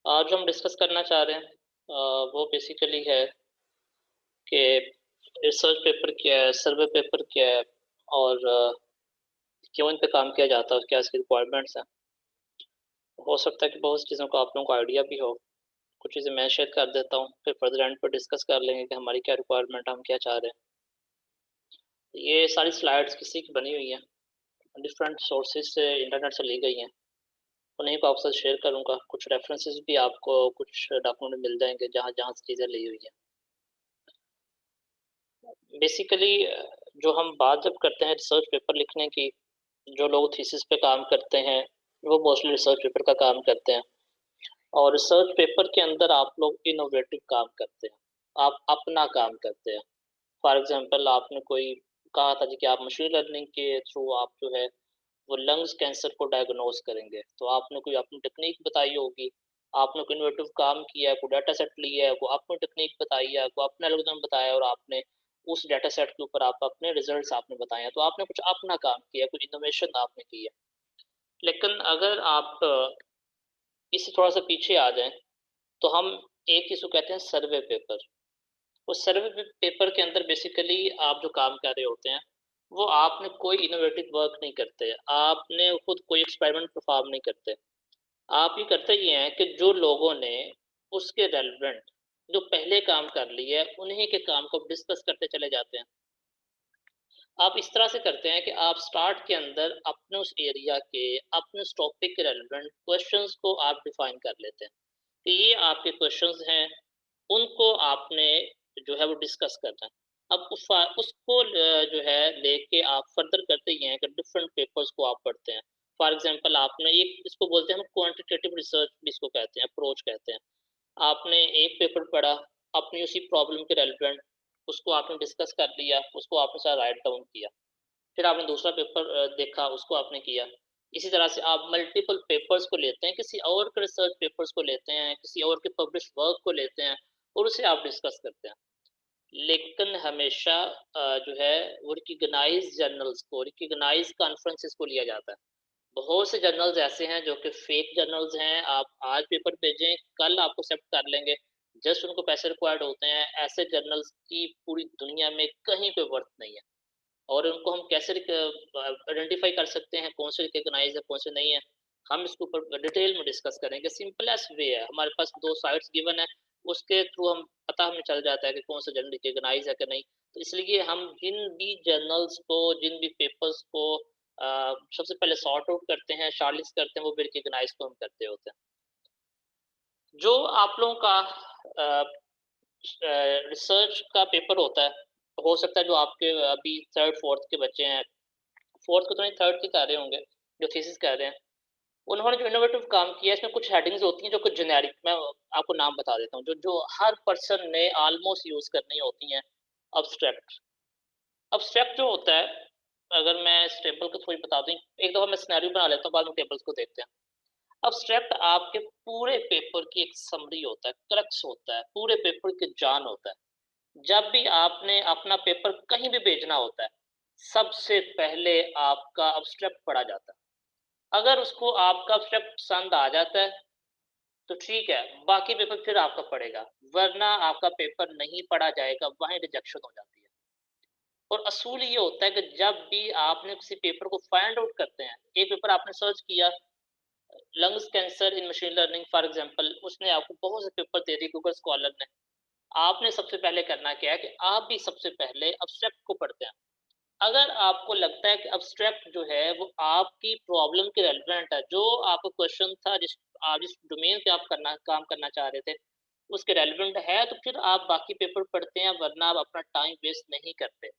आज जो हम डिस्कस करना चाह रहे हैं वो बेसिकली है कि रिसर्च पेपर क्या है, सर्वे पेपर क्या है और क्यों इन पे काम किया जाता है और क्या इसकी रिक्वायरमेंट्स हैं। हो सकता है कि बहुत सी चीज़ों का आप लोगों को आइडिया भी हो। कुछ चीज़ें मैं शेयर कर देता हूँ, फिर फर्दर एंड पर डिस्कस कर लेंगे कि हमारी क्या रिक्वायरमेंट है, हम क्या चाह रहे हैं। ये सारी स्लाइड्स किसी की बनी हुई हैं, डिफरेंट सोर्सेज से, इंटरनेट से ली गई हैं। उन्हीं को आपके साथ शेयर करूँगा। कुछ रेफरेंसेस भी आपको कुछ डॉक्यूमेंट मिल जाएंगे जहाँ जहाँ से चीज़ें ली हुई हैं। बेसिकली जो हम बात जब करते हैं रिसर्च पेपर लिखने की, जो लोग थीसिस पे काम करते हैं वो मोस्टली रिसर्च पेपर का काम करते हैं। और रिसर्च पेपर के अंदर आप लोग इनोवेटिव काम करते हैं, आप अपना काम करते हैं। फॉर एग्जांपल आपने कोई कहा था जी कि आप मशीन लर्निंग के थ्रू आप जो है वो लंग्स कैंसर को डायग्नोज करेंगे, तो आपने कोई अपनी टेक्निक बताई होगी। आपने कोई इनोवेटिव काम किया है, कोई डाटा सेट लिया है, वो आपने टेक्निक बताई है, वो अपना एल्गोरिथम बताया और आपने उस डाटा सेट के ऊपर आप अपने रिजल्ट्स आपने बताए हैं, तो आपने कुछ अपना काम किया, कुछ इनोवेशन आपने की है। लेकिन अगर आप इससे थोड़ा सा पीछे आ जाएं तो हम एक चीज़ को कहते हैं सर्वे पेपर। उस सर्वे पेपर के अंदर बेसिकली आप जो काम कर रहे होते हैं वो आपने कोई इनोवेटिव वर्क नहीं करते, आपने खुद कोई एक्सपेरिमेंट परफॉर्म नहीं करते। आप ये करते ये हैं कि जो लोगों ने उसके रेलेवेंट जो पहले काम कर लिए है उन्हीं के काम को डिस्कस करते चले जाते हैं। आप इस तरह से करते हैं कि आप स्टार्ट के अंदर अपने उस एरिया के, अपने उस टॉपिक के रेलेवेंट क्वेश्चंस को आप डिफाइन कर लेते हैं कि ये आपके क्वेश्चंस हैं, उनको आपने जो है वो डिस्कस करना है। अब उसको जो है लेके आप फर्दर करते ही हैं कि डिफरेंट पेपर्स को आप पढ़ते हैं। फॉर एग्जांपल आपने एक इसको बोलते हैं हम क्वांटिटेटिव रिसर्च भी इसको कहते हैं, अप्रोच कहते हैं। आपने एक पेपर पढ़ा, अपनी उसी प्रॉब्लम के रेलेवेंट उसको आपने डिस्कस कर लिया, उसको आपने सारा राइट डाउन किया। फिर आपने दूसरा पेपर देखा, उसको आपने किया। इसी तरह से आप मल्टीपल पेपर्स को लेते हैं, किसी और के रिसर्च पेपर्स को लेते हैं, किसी और के पब्लिश वर्क को लेते हैं और उसे आप डिस्कस करते हैं। लेकिन हमेशा जो है वो रिकॉग्नाइज्ड जर्नल्स को, रिकॉग्नाइज्ड कॉन्फ्रेंसेस को लिया जाता है। बहुत से जर्नल्स ऐसे हैं जो कि फेक जर्नल्स हैं, आप आज पेपर भेजें, कल आपको एक्सेप्ट कर लेंगे, जस्ट उनको पैसे रिक्वायर्ड होते हैं। ऐसे जर्नल्स की पूरी दुनिया में कहीं पे वर्थ नहीं है। और उनको हम कैसे आइडेंटिफाई कर सकते हैं, कौन से रिकॉग्नाइज है, कौन से नहीं है, हम इसके ऊपर डिटेल में डिस्कस करेंगे। सिंपलेस्ट वे है, हमारे पास 2 साइट्स गिवन है, उसके थ्रू हम पता हमें चल जाता है कि कौन सा जर्नल रिकॉग्नाइज है कि नहीं। तो इसलिए हम जिन भी जर्नल्स को, जिन भी पेपर्स को सबसे पहले सॉर्ट आउट करते हैं, शॉर्टलिस्ट करते हैं, वो भी रिकॉग्नाइज को हम करते होते हैं। जो आप लोगों का रिसर्च का पेपर होता है, हो सकता है जो आपके अभी 3rd 4th के बच्चे हैं, 4th को तो नहीं 3rd के कर रहे होंगे, जो थीसिस कर रहे हैं, उन्होंने जो इनोवेटिव काम किया है इसमें कुछ हेडिंग्स होती हैं जो कुछ जेनेरिक, मैं आपको नाम बता देता हूँ, जो जो हर पर्सन ने ऑलमोस्ट यूज़ करनी होती हैं। एब्स्ट्रैक्ट। एब्स्ट्रैक्ट जो होता है, अगर मैं इस टेबल के थ्रू ही बता दूँ, एक दफ़ा मैं सिनेरियो बना लेता हूँ, बाद में टेबल्स को देखते हैं। एब्स्ट्रैक्ट आपके पूरे पेपर की एक समरी होता है, क्रक्स होता है, पूरे पेपर की जान होता है। जब भी आपने अपना पेपर कहीं भी भेजना होता है, सबसे पहले आपका एब्स्ट्रैक्ट पढ़ा जाता है। अगर उसको आपका एब्स्ट्रैक्ट पसंद आ जाता है, तो ठीक है, बाकी पेपर फिर आपका पढ़ेगा, वरना आपका पेपर नहीं पढ़ा जाएगा, वहीं रिजेक्शन हो जाती है। और असूल ये होता है कि जब भी आपने किसी पेपर को फाइंड आउट करते हैं, एक पेपर आपने सर्च किया, lungs cancer in machine learning for example, उसने आपको बहुत से पेपर दे दिए गूगल स्कॉलर ने। आपने सबसे पहले करना क्या है कि आप भी सबसे पहले एब्स्ट्रैक्ट को पढ़ते हैं। अगर आपको लगता है कि एब्स्ट्रैक्ट जो है वो आपकी प्रॉब्लम के रेलेवेंट है, जो आपका क्वेश्चन था, जिस डोमेन पे आप काम करना चाह रहे थे, उसके रेलेवेंट है, तो फिर आप बाकी पेपर पढ़ते हैं, वरना आप अपना टाइम वेस्ट नहीं करते।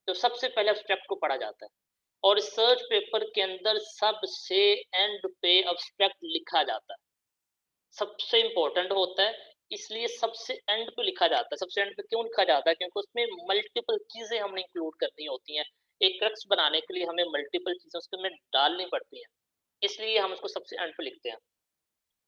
तो सबसे पहले एब्स्ट्रैक्ट को पढ़ा जाता है और रिसर्च पेपर के अंदर सबसे एंड पे एब्स्ट्रैक्ट लिखा जाता है। सबसे इम्पोर्टेंट होता है, इसलिए सबसे एंड पे लिखा जाता है। सबसे एंड पे क्यों लिखा जाता है? क्योंकि उसमें मल्टीपल चीज़ें हमने इंक्लूड करनी होती हैं। एक क्रक्स बनाने के लिए हमें मल्टीपल चीज़ें उसके में डालनी पड़ती हैं, इसलिए हम उसको सबसे एंड पे लिखते हैं।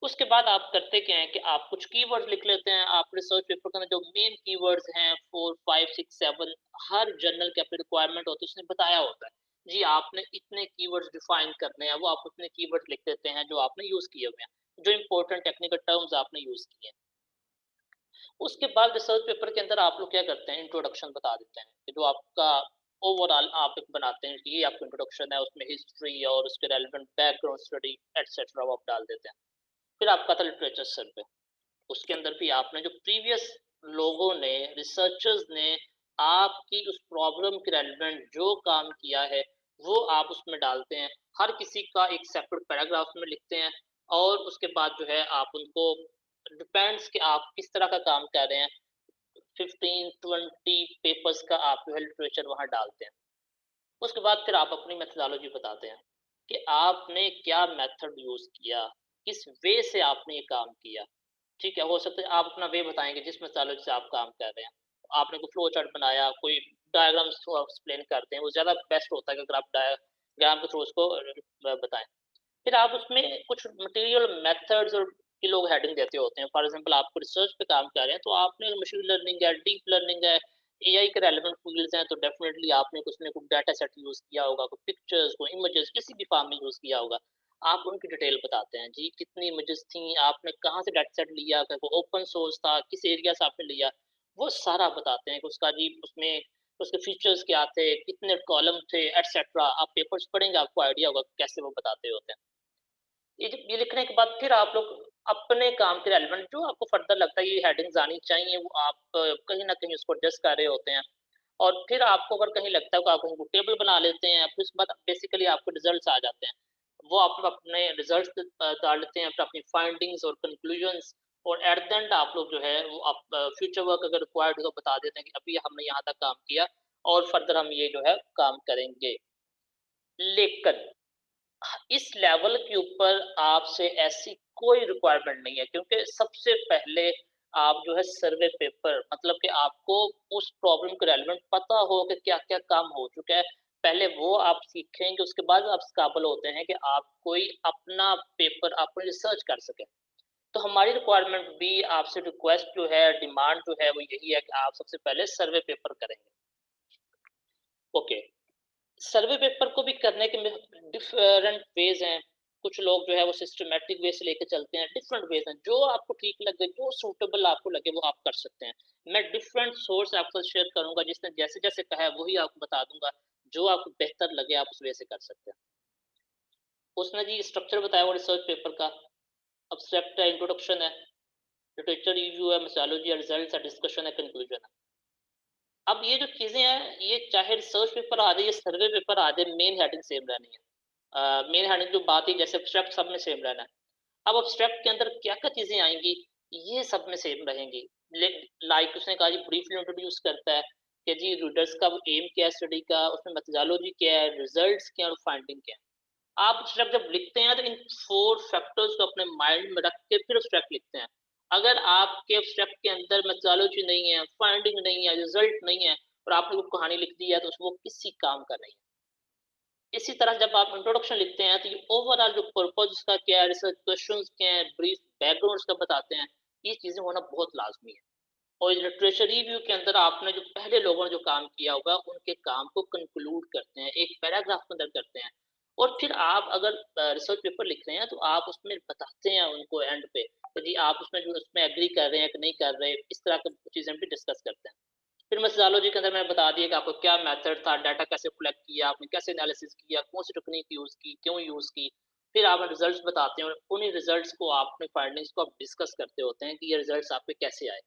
उसके बाद आप करते क्या हैं कि आप कुछ कीवर्ड्स लिख लेते हैं। आप रिसर्च पेपर के अंदर जो मेन कीवर्ड्स हैं 4, 5, 6, 7, हर जर्नल की अपनी रिक्वायरमेंट होती है, उसने बताया होता है। जी, आपने इतने कीवर्ड्स डिफाइन करने हैं, वो आप उतने कीवर्ड्स लिख देते हैं जो आपने यूज़ किए हुए हैं। जो इम्पोर्टेंट टेक्निकल टर्म्स आपने यूज़ किए हैं। उसके बाद रिसर्च पेपर के अंदर आप लोग क्या करते हैं, इंट्रोडक्शन बता देते हैं कि जो आपका ओवरऑल आप एक बनाते हैं कि ये आपका इंट्रोडक्शन है, उसमें हिस्ट्री और उसके रेलेवेंट बैकग्राउंड स्टडी एटसेट्रा वो आप डाल देते हैं। फिर आपका था लिटरेचर सर्वे। उसके अंदर भी आपने जो प्रीवियस लोगों ने, रिसर्चर्स ने आपकी उस प्रॉब्लम के रेलेवेंट जो काम किया है, वो आप उसमें डालते हैं। हर किसी का एक सेपरेट पैराग्राफ में लिखते हैं और उसके बाद जो है आप उनको डिपेंड्स कि आप किस तरह का काम कर रहे हैं, 15-20 पेपर्स का आप जो है लिटरेचर वहाँ डालते हैं। उसके बाद फिर आप अपनी मेथोडोलॉजी बताते हैं कि आपने क्या मेथड यूज़ किया, किस वे से आपने ये काम किया। ठीक है, हो सकता है आप अपना वे बताएँगे जिस मेथोडोलॉजी से आप काम कर रहे हैं। आपने कोई फ्लो चार्ट बनाया, कोई डायग्राम्स थ्रू आप एक्सप्लेन करते हैं, वो ज़्यादा बेस्ट होता है कि अगर आप डायग्राम के थ्रू उसको बताएँ। फिर आप उसमें कुछ मटेरियल मेथड्स और के लोग हेडिंग देते होते हैं। फॉर एग्ज़ाम्पल आप रिसर्च पे काम कर रहे हैं, तो आपने मशीन लर्निंग है, डीप लर्निंग है, एआई के रेलेवेंट फ़ील्ड्स हैं, तो डेफ़िनिटली आपने कुछ न कुछ डाटा सेट यूज़ किया होगा, कोई पिक्चर्स, कोई इमेजेस किसी भी फ़ॉर्म में यूज़ किया होगा। आप उनकी डिटेल बताते हैं, जी कितनी इमेजेस थी, आपने कहाँ से डाटा सेट लिया, क्या वो ओपन सोर्स था, किस एरिया से आपने लिया, वो सारा बताते हैं कि उसका जी उसमें उसके फीचर्स क्या थे, कितने कॉलम थे, एटसेट्रा। आप पेपर्स पढ़ेंगे, आपको आइडिया होगा कैसे वो बताते होते हैं। ये लिखने के बाद फिर आप लोग अपने काम के रेलेवेंट जो आपको फर्दर लगता है ये हेडिंग्स आनी चाहिए, वो आप कहीं न कहीं उसको एडजस्ट कर रहे होते हैं। और फिर आपको अगर कहीं लगता है तो आप कहीं टेबल बना लेते हैं, फिर उसके बाद बेसिकली आपके रिजल्ट्स आ जाते हैं। वो आप अपने रिजल्ट्स डाल लेते हैं, फिर अपनी फाइंडिंग्स और कंक्लूजन्स, और एट द एंड आप लोग जो है वो आप फ्यूचर वर्क अगर रिक्वायर्ड हो तो बता देते हैं कि अभी हमने यहाँ तक काम किया और फर्दर हम ये जो है काम करेंगे। लेकिन इस लेवल के ऊपर आपसे ऐसी कोई रिक्वायरमेंट नहीं है, क्योंकि सबसे पहले आप जो है सर्वे पेपर मतलब कि आपको उस प्रॉब्लम के रेलेवेंट पता हो कि क्या-क्या काम हो चुका है। पहले वो आप सीखेंगे, उसके बाद आप इस काबिल होते हैं कि आप कोई अपना पेपर अपनी रिसर्च कर सकें। तो हमारी रिक्वायरमेंट भी आपसे रिक्वेस्ट जो है, डिमांड जो है वो यही है कि आप सबसे पहले सर्वे पेपर करेंगे। ओके। सर्वे पेपर को भी करने के डिफरेंट वेज हैं। कुछ लोग जो है वो सिस्टमैटिक वे से लेके चलते हैं, डिफरेंट वेज हैं। जो आपको ठीक लगे, जो सूटेबल आपको लगे वो आप कर सकते हैं। मैं डिफरेंट सोर्स आपके साथ शेयर करूँगा, जिसने जैसे-जैसे कहा है वही आपको बता दूँगा। जो आपको बेहतर लगे आप उस वे से कर सकते हैं। उसने जी स्ट्रक्चर बताया वो रिसर्च पेपर का, एब्स्ट्रैक्ट है, इंट्रोडक्शन है, लिटरेचर रिव्यू है, मेथोडोलॉजी है, रिजल्ट्स है, डिस्कशन है, कंक्लूजन है। अब ये जो चीज़ें हैं, ये चाहे रिसर्च पेपर आ जाए या सर्वे पेपर आ जाए, मेन हेडिंग सेम रहनी है। मेन हेडिंग जो बात है जैसे एब्स्ट्रैक्ट सब में सेम रहना है। अब एब्स्ट्रैक्ट के अंदर क्या-क्या चीज़ें आएँगी, ये सब में सेम रहेंगी। ले लाइक उसने कहा जी ब्रीफली इंट्रोड्यूस करता है कि जी रीडर्स का वो एम क्या है स्टडी का, उसमें मेथोडोलॉजी क्या है, रिजल्ट्स क्या है और फाइंडिंग क्या है। आप एब्स्ट्रैक्ट जब लिखते हैं तो इन 4 फैक्टर्स को अपने माइंड में रख के फिर एब्स्ट्रैक्ट लिखते हैं। अगर आपके एब्स्ट्रैक्ट के अंदर मेथोडोलॉजी नहीं है, फाइंडिंग नहीं है, रिजल्ट नहीं है और आपने वो कहानी लिख दी है तो वो किसी काम का नहीं है। इसी तरह जब आप इंट्रोडक्शन लिखते हैं तो ये ओवरऑल जो पर्पस उसका क्या है, रिसर्च क्वेश्चंस क्या है, ब्रीफ बैकग्राउंड उसका बताते हैं, ये चीज़ें होना बहुत लाज़मी है। और लिटरेचर रिव्यू के अंदर आपने जो पहले लोगों ने जो काम किया होगा, उनके काम को कंक्लूड करते हैं, एक पैराग्राफ के अंदर करते हैं। और फिर आप अगर रिसर्च पेपर लिख रहे हैं, तो आप उसमें बताते हैं उनको एंड पे, कि जी आप उसमें जो उसमें एग्री कर रहे हैं कि नहीं कर रहे, इस तरह की चीज़ें भी डिस्कस करते हैं। फिर मेथोडोलॉजी के अंदर मैंने बता दिया कि आपको क्या मेथड था, डाटा कैसे कलेक्ट किया, आपने कैसे एनालिसिस किया, कौन-सी टेक्निक यूज़ की, क्यों यूज़ की। फिर आप रिजल्ट्स बताते हैं और उन्हीं रिजल्ट्स को आप अपने फाइंडिंग्स को आप डिस्कस करते होते हैं कि ये रिजल्ट्स आपके कैसे आए।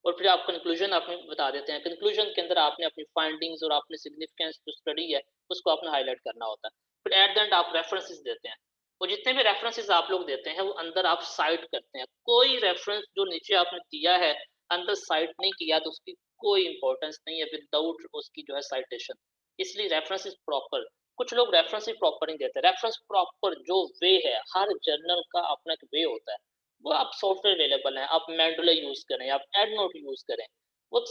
और फिर आप कंक्लूजन आपने बता देते हैं। कंक्लूजन के अंदर आपने अपनी फाइंडिंग्स और आपने सिग्निफिकेंस जो स्टडी है, उसको आपने हाइलाइट करना होता है। फिर एट द एंड आप रेफरेंसेस देते हैं। और जितने भी रेफरेंसेस आप लोग देते हैं, वो अंदर आप साइट करते हैं। कोई रेफरेंस जो नीचे आपने दिया है, अंदर साइट नहीं किया तो उसकी कोई इंपॉर्टेंस नहीं है विदाउट उसकी जो है साइटेशन। इसलिए रेफरेंस इज़ प्रॉपर। कुछ लोग रेफरेंस ही प्रॉपर नहीं देते। रेफरेंस प्रॉपर जो वे है, हर जर्नल का अपना एक वे होता है। वो आप सॉफ्टवेयर अवेलेबल हैं, आप मेंडुला यूज़ करें, आप एडनोट यूज़ करें। वो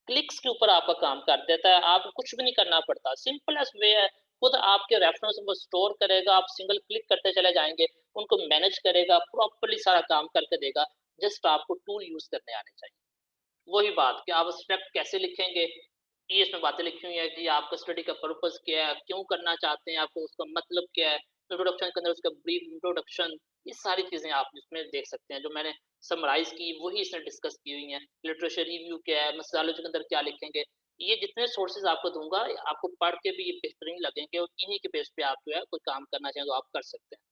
क्लिक्स के ऊपर आपका काम कर देता है, आपको कुछ भी नहीं करना पड़ता, सिंपल एज़ वे है। खुद आपके रेफरेंस वो स्टोर करेगा, आप सिंगल क्लिक करते चले जाएँगे, उनको मैनेज करेगा, प्रॉपर्ली सारा काम करके देगा, जस्ट आपको टूल यूज़ करने आने चाहिए। वही बात कि आप स्टेप कैसे लिखेंगे, ये इसमें बातें लिखी हुई हैं कि आपका स्टडी का पर्पस क्या है, क्यों करना चाहते हैं, आपको उसका मतलब क्या है, इंट्रोडक्शन के अंदर उसका ब्रीफ इंट्रोडक्शन, ये सारी चीज़ें आप इसमें देख सकते हैं। जो मैंने समराइज़ की वही इसने डिस्कस की हुई हैं। लिटरेचर रिव्यू क्या है, मेथोडोलॉजी के अंदर क्या लिखेंगे, ये जितने सोर्सेज़ आपको दूँगा, आपको पढ़ के भी ये बेहतरीन लगेंगे और इन्हीं के बेस पे आप जो है कोई काम करना चाहें तो आप कर सकते हैं।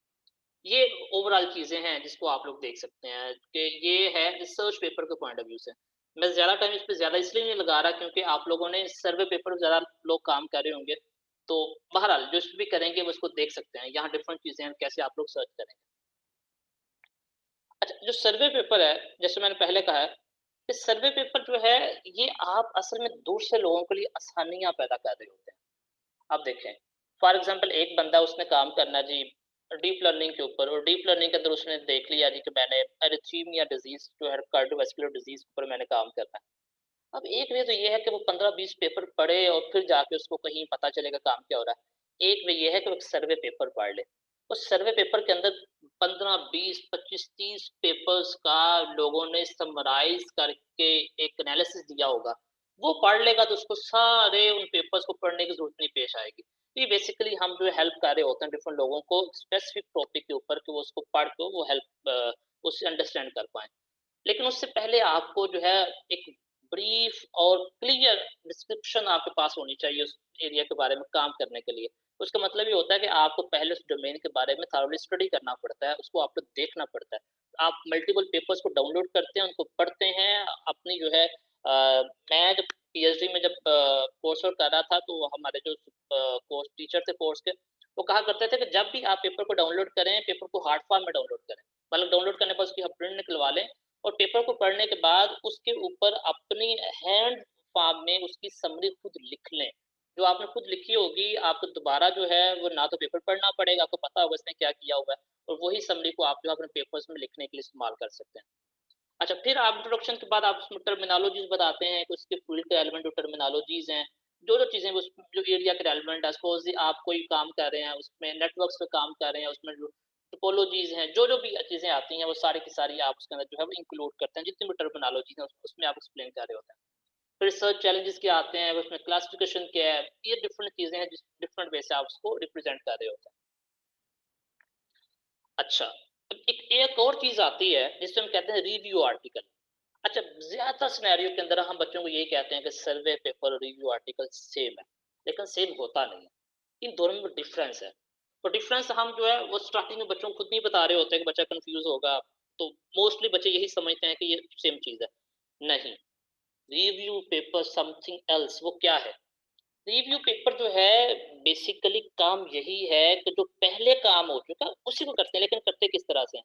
ये ओवरऑल चीज़ें हैं जिसको आप लोग देख सकते हैं कि ये है रिसर्च पेपर के पॉइंट ऑफ व्यू से। मैं ज़्यादा टाइम इस पे ज़्यादा इसलिए नहीं लगा रहा क्योंकि आप लोगों ने सर्वे पेपर ज़्यादा लोग काम कर रहे होंगे। तो बहरहाल जो भी करेंगे वो इसको देख सकते हैं। यहाँ डिफरेंट चीज़ें हैं, कैसे आप लोग सर्च करेंगे। अच्छा, जो सर्वे पेपर है, जैसे मैंने पहले कहा है, कि सर्वे पेपर जो है, ये आप असल में दूर से लोगों के लिए आसानियाँ पैदा कर रहे होते हैं। आप देखें, फॉर एग्ज़ाम्पल एक बंदा उसने काम करना है जी डीप लर्निंग के ऊपर और डीप लर्निंग के अंदर उसने देख लिया जी कि मैंने एरिथमिया डिज़ीज़ जो है कार्डियोवैस्कुलर डिज़ीज़ के ऊपर मैंने काम करना है। अब एक वे तो ये है कि वो 15-20 पेपर पढ़े और फिर जाके उसको कहीं पता चलेगा काम क्या हो रहा है। एक वे ये है कि वो एक सर्वे पेपर पढ़ ले। उस सर्वे पेपर के अंदर 15, 20, 25, 30 पेपर्स का लोगों ने समराइज़ करके एक एनालिसिस दिया होगा। वो पढ़ लेगा तो उसको सारे उन पेपर्स को पढ़ने की ज़रूरत नहीं पेश आएगी। तो ये बेसिकली हम जो है हेल्प कर रहे होते हैं डिफरेंट लोगों को स्पेसिफिक टॉपिक के ऊपर कि वो उसको पढ़ के वो उससे अंडरस्टैंड कर पाएँ। लेकिन उससे पहले आपको जो है एक ब्रीफ और क्लियर डिस्क्रिप्शन आपके पास होनी चाहिए उस एरिया के बारे में काम करने के लिए। उसका मतलब ये होता है कि आपको पहले उस डोमेन के बारे में थॉरोली स्टडी करना पड़ता है, उसको आपको देखना पड़ता है। आप मल्टीपल पेपर्स को डाउनलोड करते हैं, उनको पढ़ते हैं, अपनी जो है मैं जब पीएचडी में जब कोर्स वर्क कर रहा था तो हमारे जो कोर्स टीचर थे कोर्स के, वो कहा करते थे कि जब भी आप पेपर को डाउनलोड करें, पेपर को हार्ड फॉर्म में डाउनलोड करें। मतलब डाउनलोड करने पर उसकी आप प्रिंट निकलवा लें और पेपर को पढ़ने के बाद उसके ऊपर अपनी हैंड फॉर्म में उसकी समरी खुद लिख लें। जो आपने खुद लिखी होगी, आपको दोबारा जो है वो ना तो पेपर पढ़ना पड़ेगा, आपको पता होगा इसने क्या किया हुआ है और वही समरी को आप जो है अपने पेपर्स में लिखने के लिए इस्तेमाल कर सकते हैं। अच्छा, फिर आप इंट्रोडक्शन के बाद आप उसमें टर्मिनोलॉजीज़ बताते हैं कि उसके फील्ड के रेलेवेंट जो टर्मिनोलॉजीज़ हैं, जो-जो चीज़ें उस जो एरिया के रेलेवेंट है, सपोज़ आप कोई काम कर रहे हैं, उसमें नेटवर्क्स पे काम कर रहे हैं, उसमें जो टोपोलॉजीज़ हैं, जो-जो भी चीज़ें आती हैं, वो सारी की सारी आप उसके अंदर जो है वो इंक्लूड करते हैं, जितनी भी टर्मिनोलॉजी है उसमें आप एक्सप्लेन कर रहे होते हैं। फिर सर्च चैलेंजेस क्या आते हैं, उसमें क्लासिफिकेशन क्या है, ये डिफरेंट चीज़ें हैं जिस डिफरेंट वे से आप उसको रिप्रेज़ेंट कर रहे होते हैं। अच्छा, अब एक और चीज़ आती है जिसे हम कहते हैं रिव्यू आर्टिकल। अच्छा, ज़्यादातर सिनेरियो के अंदर हम बच्चों को यही कहते हैं कि सर्वे पेपर और रिव्यू आर्टिकल सेम है, लेकिन सेम होता नहीं है। इन दोनों में डिफरेंस है। तो डिफरेंस हम जो है वो स्टार्टिंग में बच्चों को खुद नहीं बता रहे होते हैं कि बच्चा कन्फ्यूज़ होगा, तो मोस्टली बच्चे यही समझते हैं कि ये सेम चीज़ है। नहीं, रिव्यू पेपर समथिंग एल्स, वो क्या है? रिव्यू पेपर जो है बेसिकली काम यही है कि जो पहले काम हो चुका उसी को करते हैं, लेकिन करते किस तरह से हैं?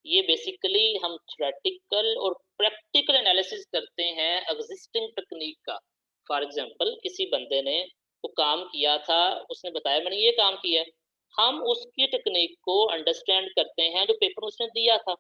ये बेसिकली हम थ्योरेटिकल और प्रैक्टिकल एनालिसिस करते हैं एग्जिस्टिंग टेक्निक का। फॉर एग्जांपल किसी बंदे ने वो काम किया था, उसने बताया मैंने ये काम किया है। हम उसकी टेक्निक को अंडरस्टैंड करते हैं जो पेपर उसने दिया था।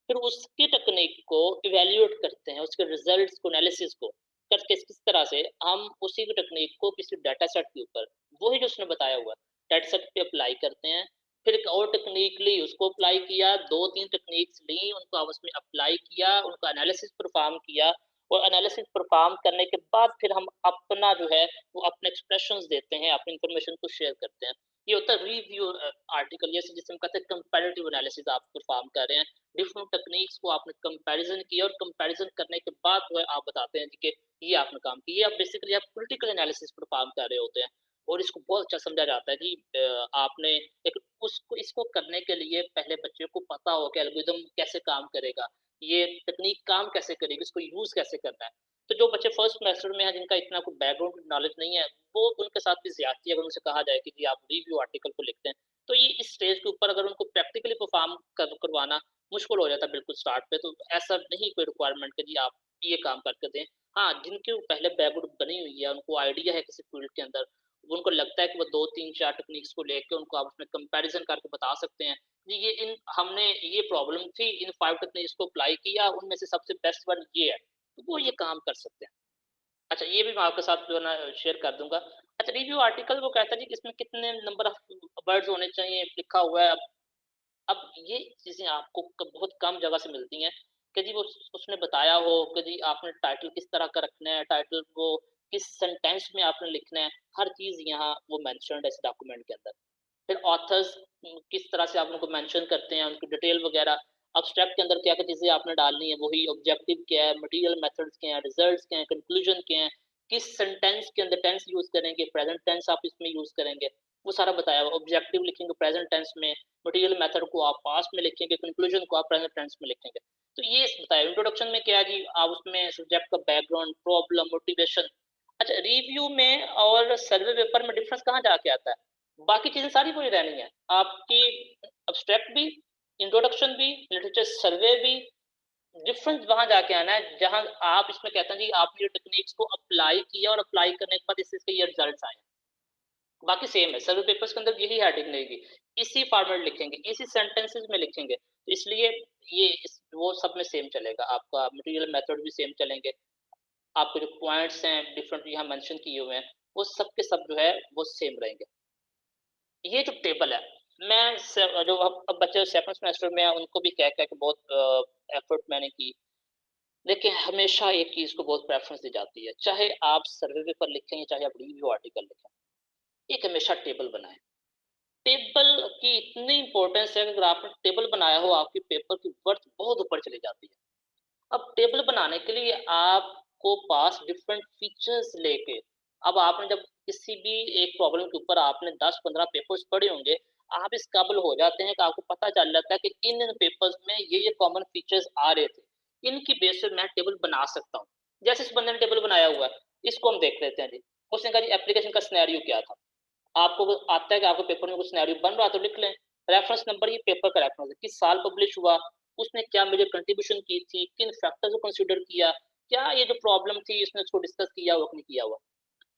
फिर उसकी टेक्निक को इवैल्यूएट करते हैं, उसके रिजल्ट्स को एनालिसिस को करके किस तरह से हम उसी की टेक्निक को किसी डाटा सेट के ऊपर वही जो उसने बताया हुआ है डाटा सेट पे अप्लाई करते हैं। फिर एक और टेक्निक ली, उसको अप्लाई किया, 2-3 टेक्निक्स ली, उनको आपस में अप्लाई किया, उनका एनालिसिस परफॉर्म किया और एनालिसिस परफॉर्म करने के बाद फिर हम अपना जो है वो अपने एक्सप्रेशंस देते हैं, अपनी इन्फॉर्मेशन को शेयर करते हैं। ये होता है रिव्यू आर्टिकल, जैसे जिसे हम कहते हैं कंपैरेटिव एनालिसिस आप परफॉर्म कर रहे हैं। डिफरेंट टेक्निक्स को आपने कंपैरिजन किया और कंपैरिजन करने के बाद जो है आप बताते हैं कि ये आपने काम किया। ये आप बेसिकली आप पॉलिटिकल एनालिसिस परफॉर्म कर रहे होते हैं और इसको बहुत अच्छा समझा जाता है कि आपने एक उसको इसको करने के लिए पहले बच्चे को पता हो कि एल्गोरिदम कैसे काम करेगा, ये तकनीक काम कैसे करेगी, इसको यूज़ कैसे करना है। तो जो बच्चे फर्स्ट सेमेस्टर में हैं जिनका इतना कोई बैकग्राउंड नॉलेज नहीं है, वो उनके साथ भी ज़्यादती है अगर उनसे कहा जाए कि जी आप रिव्यू आर्टिकल को लिखते हैं। तो ये इस स्टेज के ऊपर अगर उनको प्रैक्टिकली परफॉर्म करवाना मुश्किल हो जाता है बिल्कुल स्टार्ट पे, तो ऐसा नहीं कोई रिक्वायरमेंट कि जी आप ये काम करके दें। हाँ, जिनके पहले बैकग्राउंड बनी हुई है, उनको आइडिया है किसी फील्ड के अंदर, उनको लगता है कि वो 2, 3, 4 टेक्निक्स को लेके उनको आप उसमें कंपैरिज़न करके बता सकते हैं। जी ये इन हमने ये प्रॉब्लम थी, इन 5 टेक्निक्स को अप्लाई किया, उनमें से सबसे बेस्ट वन ये है। तो वो ये काम कर सकते हैं। अच्छा, ये भी मैं आपके साथ जो है ना शेयर कर दूँगा। अच्छा, रिव्यू आर्टिकल वो कहता है जी कि इसमें कितने नंबर ऑफ वर्ड्स होने चाहिए, लिखा हुआ है। अब ये चीज़ें आपको बहुत कम जगह से मिलती हैं कि जी वो उसने बताया हो कि जी आपने टाइटल किस तरह का रखना है, टाइटल को किस सेंटेंस में आपने लिखना है, हर चीज़ यहाँ वो मेंशन्ड है इस डॉक्यूमेंट के अंदर। फिर ऑथर्स किस तरह से आप उनको मेंशन करते हैं, उनकी डिटेल वगैरह, एब्स्ट्रैक्ट के अंदर क्या-क्या चीज़ें आपने डालनी है, वही ऑब्जेक्टिव क्या है, मटीरियल मेथड्स क्या हैं, रिजल्ट्स क्या हैं, कंक्लूजन क्या है, किस सेंटेंस के अंदर टेंस यूज़ करेंगे, प्रेजेंट टेंस आप इसमें यूज़ करेंगे, वो सारा बताया हुआ। ऑब्जेक्टिव लिखेंगे प्रेजेंट टेंस में, मटीरियल मेथड को आप पास्ट में लिखेंगे, कंक्लूजन को आप प्रेजेंट टेंस में लिखेंगे। तो ये बताया। इंट्रोडक्शन में क्या है जी, आप उसमें सब्जेक्ट का बैकग्राउंड, प्रॉब्लम, मोटिवेशन। अच्छा, रिव्यू में और सर्वे पेपर में डिफरेंस कहाँ जाके आता है? बाकी चीज़ें सारी वही रहनी है। आपकी एब्स्ट्रैक्ट भी, इंट्रोडक्शन भी, लिटरेचर सर्वे भी, डिफरेंस वहाँ जाके आना है जहाँ आप इसमें कहते हैं जी आपने ये टेक्निक्स को अप्लाई किया और अप्लाई करने के बाद इससे ये रिजल्ट्स आए। बाकी सेम है, सर्वे पेपर्स के अंदर यही हेडिंग रहेगी, इसी फॉर्मेट लिखेंगे, इसी सेंटेंसेस में लिखेंगे। तो इसलिए ये इस वो सब में सेम चलेगा, आपका मटेरियल मेथड भी सेम चलेंगे, आपके जो पॉइंट्स हैं डिफरेंट यहाँ मेंशन किए हुए हैं, वो सब के सब जो है वो सेम रहेंगे। ये जो टेबल है, मैं स जो अब बच्चे सेकंड सेमेस्टर में हैं, उनको भी कह-कह के बहुत एफर्ट मैंने की। देखिए, हमेशा एक चीज़ को बहुत प्रेफ़रेंस दी जाती है, चाहे आप सर्वे पेपर लिखें या चाहे आप रिव्यू आर्टिकल लिखें, एक हमेशा टेबल बनाएँ। टेबल की इतनी इम्पोर्टेंस है कि अगर आपने टेबल बनाया हो, आपके पेपर की वर्थ बहुत ऊपर चली जाती है। अब टेबल बनाने के लिए आपको पास डिफरेंट फीचर्स लेके, अब आपने जब किसी भी एक प्रॉब्लम के ऊपर आपने 10-15 पेपर्स पढ़े होंगे, आप इस काबिल हो जाते हैं कि आपको पता चल जाता है कि इन पेपर्स में ये कॉमन फीचर्स आ रहे थे। इनकी बेस पे मैं टेबल बना सकता हूँ। जैसे इस बंदे ने टेबल बनाया हुआ है, इसको हम देख लेते हैं जी। उसने कहा जी एप्लीकेशन का सिनेरियो क्या था? आपको वो आता है कि आपके पेपर में कुछ सिनेरियो बन रहा है तो लिख लें। रेफरेंस नंबर ये पेपर का रेफरेंस है, किस साल पब्लिश हुआ, उसने क्या मेजर कंट्रीब्यूशन की थी, किन फैक्टर्स को कंसीडर किया, क्या ये जो प्रॉब्लम थी इसने उसको डिस्कस किया हुआ कि नहीं किया हुआ।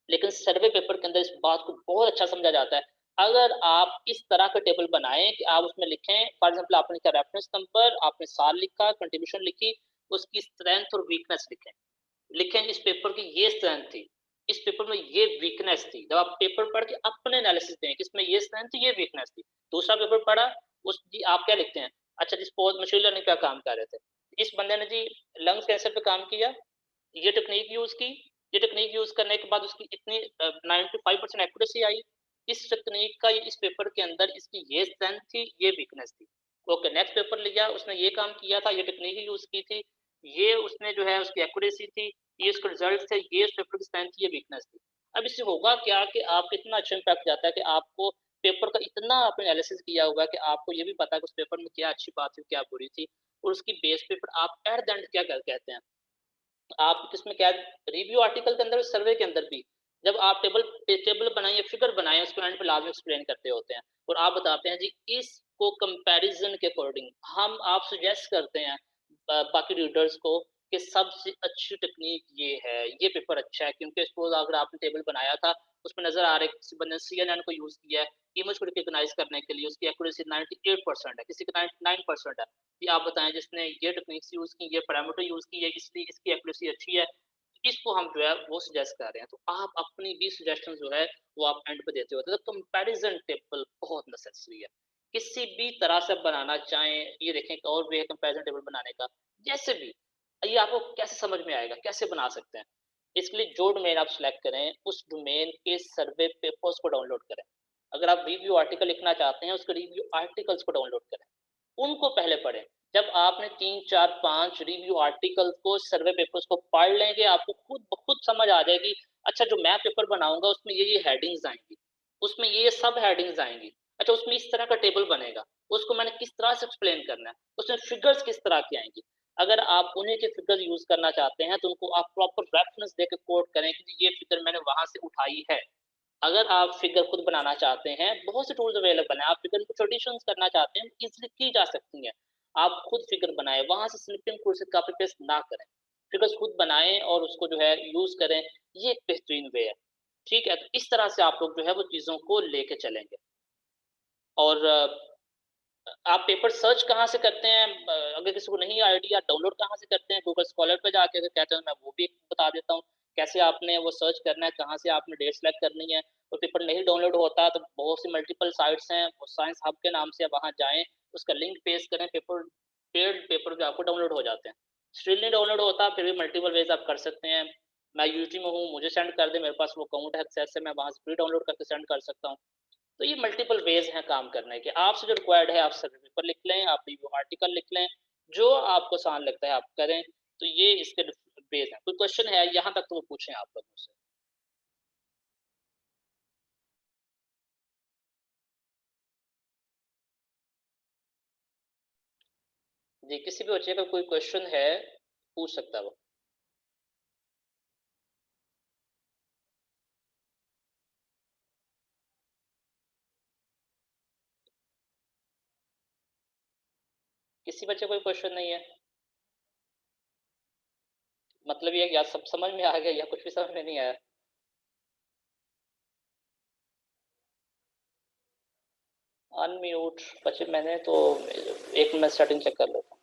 लेकिन सर्वे पेपर के अंदर इस बात को बहुत अच्छा समझा जाता है। अगर आप इस तरह का टेबल बनाएँ कि आप उसमें लिखें, फॉर एग्ज़ाम्पल आपने लिखा रेफरेंस नंबर, आपने साल लिखा, कंट्रीब्यूशन लिखी, उसकी स्ट्रेंथ और वीकनेस लिखें। लिखें इस पेपर की ये स्ट्रेंथ थी, इस पेपर में ये वीकनेस थी। जब आप पेपर पढ़ के अपने एनालिसिस दें कि इसमें ये स्ट्रेंथ थी, ये वीकनेस थी। दूसरा पेपर पढ़ा, उस जी आप क्या लिखते हैं? अच्छा जी सपोज़ मशीन लर्निंग पे काम कर रहे थे। इस बंदे ने जी लंग्स कैंसर पे काम किया, ये टेक्नीक यूज़ की, ये टेक्नीक यूज़ करने के बाद उसकी इतनी 95% एक्यूरेसी आई। इस टेक्नीक का इस पेपर के अंदर इसकी ये स्ट्रेंथ थी, ये वीकनेस थी। ओके, नेक्स्ट पेपर लिया, उसने ये काम किया था, ये टेक्नीक यूज़ की थी, ये उसने जो है उसकी एक्यूरेसी थी, ये उसके रिजल्ट थे, ये उस पेपर की स्ट्रेंथ थी, ये वीकनेस थी। अब इससे होगा क्या कि आपको इतना अच्छा इम्पैक्ट जाता है कि आपको पेपर का इतना आपने एनालिसिस किया हुआ है कि आपको ये भी पता है कि उस पेपर में क्या अच्छी बात थी, क्या बुरी थी और उसकी बेस पे फिर आप एट द एंड क्या कहते हैं। आप किसमें क्या रिव्यू आर्टिकल के अंदर, सर्वे के अंदर भी, जब आप टेबल बनाएँ या फिगर बनाएँ, उसको एंड पे लास्ट में एक्सप्लेन करते होते हैं और आप बताते हैं जी इसको कंपैरिज़न के अकॉर्डिंग हम आप सजेस्ट करते हैं बाकी रीडर्स को कि सबसे अच्छी टेक्नीक ये है, ये पेपर अच्छा है क्योंकि सपोज़ अगर आपने टेबल बनाया था, उसमें नज़र आ रहा है किसी बंदे ने सीएनएन को यूज़ किया है, इमेज को रिकॉग्नाइज़ करने के लिए उसकी एक्यूरेसी 98% है, किसी की 99% है। कि आप बताएँ जिसने ये टेक्निक्स यूज़ की, ये पैरामीटर यूज़ की है, इसलिए इसकी एक्यूरेसी अच्छी है। इसको हम जो है वो सजेस्ट कर रहे हैं। तो आप अपनी भी सजेशन जो है वो आप एंड पे देते होते हो। तो कंपैरिज़न टेबल बहुत नेसेसरी है। किसी भी तरह से बनाना चाहें, ये देखें एक और वे है कंपैरिज़न टेबल बनाने का। जैसे भी, ये आपको कैसे समझ में आएगा, कैसे बना सकते हैं? इसके लिए जो डोमेन आप सेलेक्ट करें, उस डोमेन के सर्वे पेपर्स को डाउनलोड करें। अगर आप रिव्यू आर्टिकल लिखना चाहते हैं, उसके रिव्यू आर्टिकल्स को डाउनलोड करें। उनको पहले पढ़ें। जब आपने 3, 4, 5 रिव्यू आर्टिकल्स को, सर्वे पेपर्स को पढ़ लेंगे, आपको खुद ब खुद समझ आ जाएगी, अच्छा जो मैं पेपर बनाऊँगा उसमें ये हेडिंग्स आएँगी, उसमें ये सब हेडिंग्स आएँगी। अच्छा उसमें इस तरह का टेबल बनेगा, उसको मैंने किस तरह से एक्सप्लेन करना है, उसमें फिगर्स किस तरह की आएँगी। अगर आप उन्हीं के फिगर्स यूज़ करना चाहते हैं, तो उनको आप प्रॉपर रेफरेंस देके कोट करें कि ये फिगर मैंने वहाँ से उठाई है। अगर आप फिगर खुद बनाना चाहते हैं, बहुत से टूल्स अवेलेबल हैं। आप फिगर को ट्रेडिशंस करना चाहते हैं, ईज़िली की जा सकती हैं। आप खुद फिगर बनाएँ, वहाँ से स्निपिंग टूल से कॉपी पेस्ट ना करें। फिगर्स खुद बनाएँ और उसको जो है यूज़ करें, ये एक बेहतरीन वे है। ठीक है? तो इस तरह से आप लोग जो है वो चीज़ों को लेके चलेंगे। और आप पेपर सर्च कहाँ से करते हैं? अगर किसी को नहीं आइडिया डाउनलोड कहाँ से करते हैं? गूगल स्कॉलर पे जाके अगर कहते हैं मैं वो भी बता देता हूँ। कैसे आपने वो सर्च करना है, कहाँ से आपने डेट सेलेक्ट करनी है और पेपर नहीं डाउनलोड होता तो बहुत सी मल्टीपल साइट्स हैं, वो साइंस हब के नाम से आप वहाँ जाएँ, उसका लिंक पेस्ट करें, पेड पेपर जो आपको डाउनलोड हो जाते हैं। स्टिल नहीं डाउनलोड होता फिर भी मल्टीपल वेज़ आप कर सकते हैं। मैं यूटी में हूँ, मुझे सेंड कर दें, मेरे पास वो अकाउंट है, एक्सेस है, मैं वहाँ से फ्री डाउनलोड करके सेंड कर सकता हूँ। तो ये मल्टीपल वेज़ हैं काम करने के। आपसे जो रिक्वायर्ड है आप सर्वे पेपर लिख लें, आप रिव्यू आर्टिकल लिख लें, जो आपको आसान लगता है आप करें। तो ये इसके वेज़ हैं। कोई क्वेश्चन है यहाँ तक तो वो पूछें आप लोग मुझसे। जी, किसी भी बच्चे का कोई क्वेश्चन है, पूछ सकता है वो। किसी बच्चे को कोई क्वेश्चन नहीं है? मतलब ये या सब समझ में आ गया या कुछ भी समझ में नहीं आया? अनम्यूट बच्चे मैंने तो 1 मिनट स्टार्टिंग चेक कर लेता हूँ।